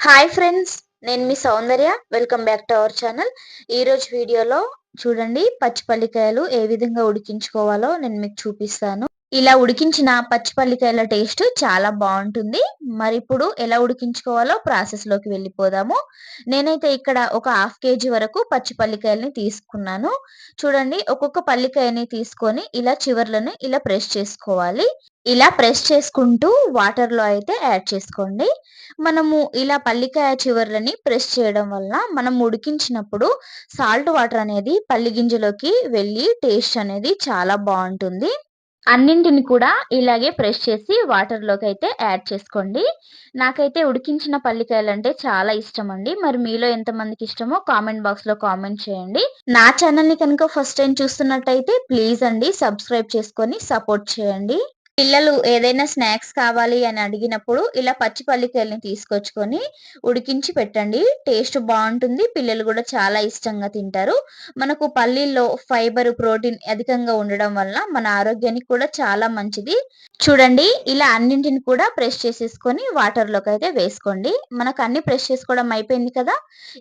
Hi friends, నేను మీ Soundarya. Welcome back to our channel. ఈరోజు వీడియోలో చూడండి, పచ్చి పల్లికాయలు ఏ విధంగా ఉడికించుకోవాలో నేను మీకు చూపిస్తాను. ఇలా ఉడికించిన పచ్చి పల్లికాయల టేస్ట్ చాలా బాగుంటుంది. మరి ఇప్పుడు ఎలా ఉడికించుకోవాలో ప్రాసెస్లోకి వెళ్ళిపోదాము. నేనైతే ఇక్కడ ఒక హాఫ్ కేజీ వరకు పచ్చి పల్లికాయలని తీసుకున్నాను. చూడండి, ఒక్కొక్క పల్లికాయని తీసుకొని ఇలా చివర్లను ఇలా ప్రెస్ చేసుకోవాలి. ఇలా ప్రెస్ చేసుకుంటూ వాటర్‌లో అయితే యాడ్ చేసుకోండి. మనము ఇలా పల్లికాయ చివర్లని ప్రెస్ చేయడం వల్ల మనం ఉడికించినప్పుడు సాల్ట్ వాటర్ అనేది పల్లి గింజలోకి వెళ్ళి టేస్ట్ అనేది చాలా బావుంటుంది. అన్నింటిని కూడా ఇలాగే ప్రెస్ చేసి వాటర్‌లోకైతే యాడ్ చేసుకోండి. నాకైతే ఉడికించిన పల్లికాయలంటే చాలా ఇష్టమండి. మరి మీలో ఎంతమందికి ఇష్టమో కామెంట్ బాక్స్‌లో కామెంట్ చేయండి. నా ఛానల్‌ని కనుక ఫస్ట్ టైమ్ చూస్తున్నట్టయితే ప్లీజ్ అండి సబ్స్క్రైబ్ చేసుకొని సపోర్ట్ చేయండి. పిల్లలు ఏదైనా స్నాక్స్ కావాలి అని అడిగినప్పుడు ఇలా పచ్చి పల్లికాయల్ని తీసుకొచ్చుకొని ఉడికించి పెట్టండి. టేస్ట్ బావుంటుంది. పిల్లలు గూడా చాలా ఇష్టంగా తింటారు. మనకు పల్లీల్లో ఫైబర్, ప్రోటీన్ అధికంగా ఉండడం వలన మన ఆరోగ్యానికి కూడా చాలా మంచిది. చూడండి, ఇలా అన్నింటిని కూడా ప్రెస్ చేసేసుకొని వాటర్‌లోకైతే వేసుకోండి. మనకు అన్నీ ప్రెస్ చేసుకోవడం అయిపోయింది కదా!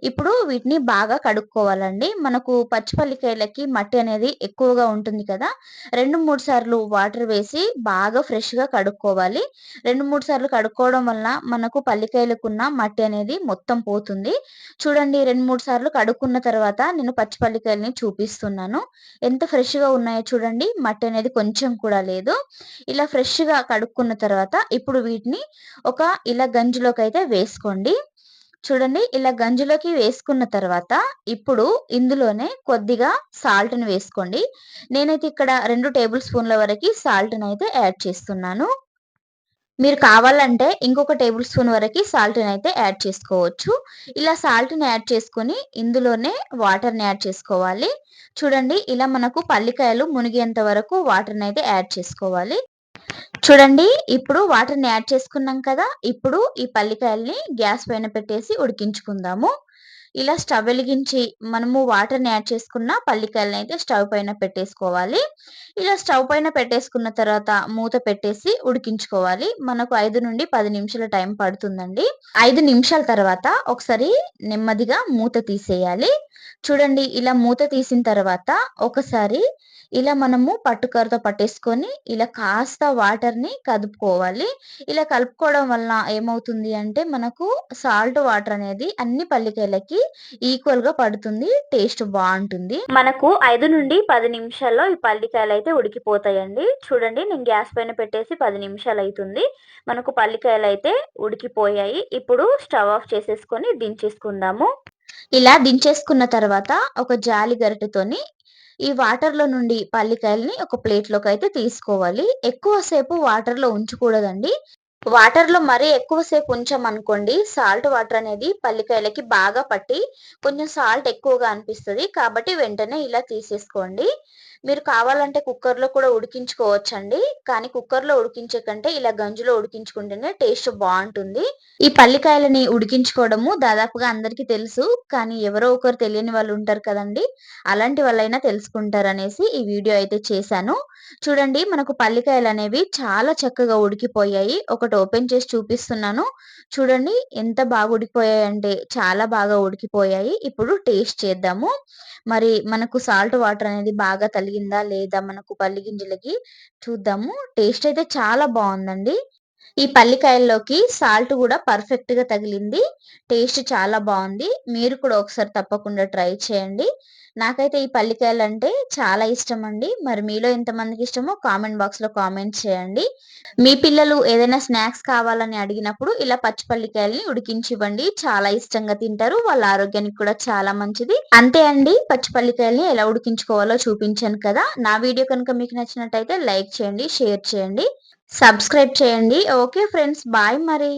ఇప్పుడు వీటిని బాగా కడుక్కోవాలండి. మనకు పచ్చి పల్లికాయలకి మట్టి అనేది ఎక్కువగా ఉంటుంది కదా! 2, 3 సార్లు వాటర్ వేసి బాగా ఫ్రెష్‌గా కడుక్కోవాలి. 2, 3 సార్లు కడుక్కోవడం వలన మనకు పల్లికాయలకున్న మట్టి అనేది మొత్తం పోతుంది. చూడండి, 2, 3 సార్లు కడుక్కున్న తర్వాత నేను పచ్చి పల్లికాయలని చూపిస్తున్నాను. ఎంత ఫ్రెష్‌గా ఉన్నాయో చూడండి. మట్టి అనేది కొంచెం కూడా లేదు. ఇలా ఫ్రెష్‌గా కడుక్కున్న తర్వాత ఇప్పుడు వీటిని ఒక ఇలా గంజిలోకైతే వేసుకోండి. చూడండి, ఇలా గంజిలోకి వేసుకున్న తర్వాత ఇప్పుడు ఇందులోనే కొద్దిగా సాల్ట్‌ని వేసుకోండి. నేనైతే ఇక్కడ 2 టేబుల్ స్పూన్ల వరకి సాల్ట్‌నైతే యాడ్ చేస్తున్నాను. మీరు కావాలంటే ఇంకొక టేబుల్ స్పూన్ వరకి సాల్ట్‌నైతే యాడ్ చేసుకోవచ్చు. ఇలా సాల్ట్‌ని యాడ్ చేసుకొని ఇందులోనే వాటర్‌ని యాడ్ చేసుకోవాలి. చూడండి, ఇలా మనకు పల్లికాయలు మునిగేంత వరకు వాటర్‌నైతే యాడ్ చేసుకోవాలి. చూడండి, ఇప్పుడు వాటర్‌ని యాడ్ చేసుకున్నాం కదా! ఇప్పుడు ఈ పల్లికాయల్ని గ్యాస్ పైన పెట్టేసి ఉడికించుకుందాము. ఇలా స్టవ్ వెలిగించి మనము వాటర్‌ని యాడ్ చేసుకున్న పల్లికాయలనైతే స్టవ్ పైన పెట్టేసుకోవాలి. ఇలా స్టవ్ పైన పెట్టేసుకున్న తర్వాత మూత పెట్టేసి ఉడికించుకోవాలి. మనకు 5-10 నిమిషాల టైం పడుతుందండి. 5 నిమిషాల తర్వాత ఒకసారి నెమ్మదిగా మూత తీసేయాలి. చూడండి, ఇలా మూత తీసిన తర్వాత ఒకసారి ఇలా మనము పట్టుకర్రతో పట్టేసుకొని ఇలా కాస్త వాటర్‌ని కదుపుకోవాలి. ఇలా కలుపుకోవడం వలన ఏమవుతుంది అంటే మనకు సాల్ట్ వాటర్ అనేది అన్ని పల్లికాయలకి ఈక్వల్‌గా పడుతుంది. టేస్ట్ బావుంటుంది. మనకు 5-10 నిమిషాల్లో ఈ పల్లికాయలైతే ఉడికిపోతాయండి. చూడండి, నేను గ్యాస్ పైన పెట్టేసి 10 నిమిషాలయితుంది. మనకు పల్లికాయలైతే ఉడికిపోయాయి. ఇప్పుడు స్టవ్ ఆఫ్ చేసేసుకొని దించేసుకుందాము. ఇలా దించేసుకున్న తర్వాత ఒక జాలి గరిటెతోని ఈ వాటర్‌లో నుండి పల్లికాయల్ని ఒక ప్లేట్‌లోకైతే తీసుకోవాలి. ఎక్కువ సేపు వాటర్‌లో ఉంచకూడదండి. వాటర్‌లో మరీ ఎక్కువ సేపు ఉంచామనుకోండి, సాల్ట్ వాటర్ అనేది పల్లికాయలకి బాగా పట్టి కొంచెం సాల్ట్ ఎక్కువగా అనిపిస్తది. కాబట్టి వెంటనే ఇలా తీసేసుకోండి. మీరు కావాలంటే కుక్కర్‌లో కూడా ఉడికించుకోవచ్చండి. కానీ కుక్కర్‌లో ఉడికించే కంటే ఇలా గంజిలో ఉడికించుకుంటేనే టేస్ట్ బావుంటుంది. ఈ పల్లికాయలని ఉడికించుకోవడము దాదాపుగా అందరికీ తెలుసు. కానీ ఎవరో ఒకరు తెలియని వాళ్ళు ఉంటారు కదండీ! అలాంటి వాళ్ళైనా తెలుసుకుంటారనేసి ఈ వీడియో అయితే చేశాను. చూడండి, మనకు పల్లికాయలనేవి చాలా చక్కగా ఉడికిపోయాయి. ఒకటి ఓపెన్ చేసి చూపిస్తున్నాను. చూడండి, ఎంత బాగా ఉడికిపోయాయంటే చాలా బాగా ఉడికిపోయాయి. ఇప్పుడు టేస్ట్ చేద్దాము. మరి మనకు సాల్ట్ వాటర్ అనేది బాగా తలిగిందా లేదా మనకు పల్లి గింజలకి చూద్దాము. టేస్ట్ అయితే చాలా బావుందండి. ఈ పల్లికాయల్లోకి సాల్ట్ గూడా పర్ఫెక్ట్‌గా తగిలింది. టేస్ట్ చాలా బావుంది. మీరు కూడా ఒకసారి తప్పకుండా ట్రై చేయండి. నాకైతే ఈ పల్లికాయలంటే చాలా ఇష్టమండి. మరి మీలో ఎంతమందికి ఇష్టమో కామెంట్ బాక్స్‌లో కామెంట్ చేయండి. మీ పిల్లలు ఏదైనా స్నాక్స్ కావాలని అడిగినప్పుడు ఇలా పచ్చి పల్లికాయల్ని ఉడికించివ్వండి. చాలా ఇష్టంగా తింటారు. వాళ్ళ ఆరోగ్యానికి కూడా చాలా మంచిది. అంతే అండి. పచ్చి పల్లికాయల్ని ఎలా ఉడికించుకోవాలో చూపించాను కదా! నా వీడియో కనుక మీకు నచ్చినట్టయితే లైక్ చేయండి, షేర్ చేయండి, సబ్స్క్రైబ్ చేయండి. ఓకే ఫ్రెండ్స్, బాయ్ మరి.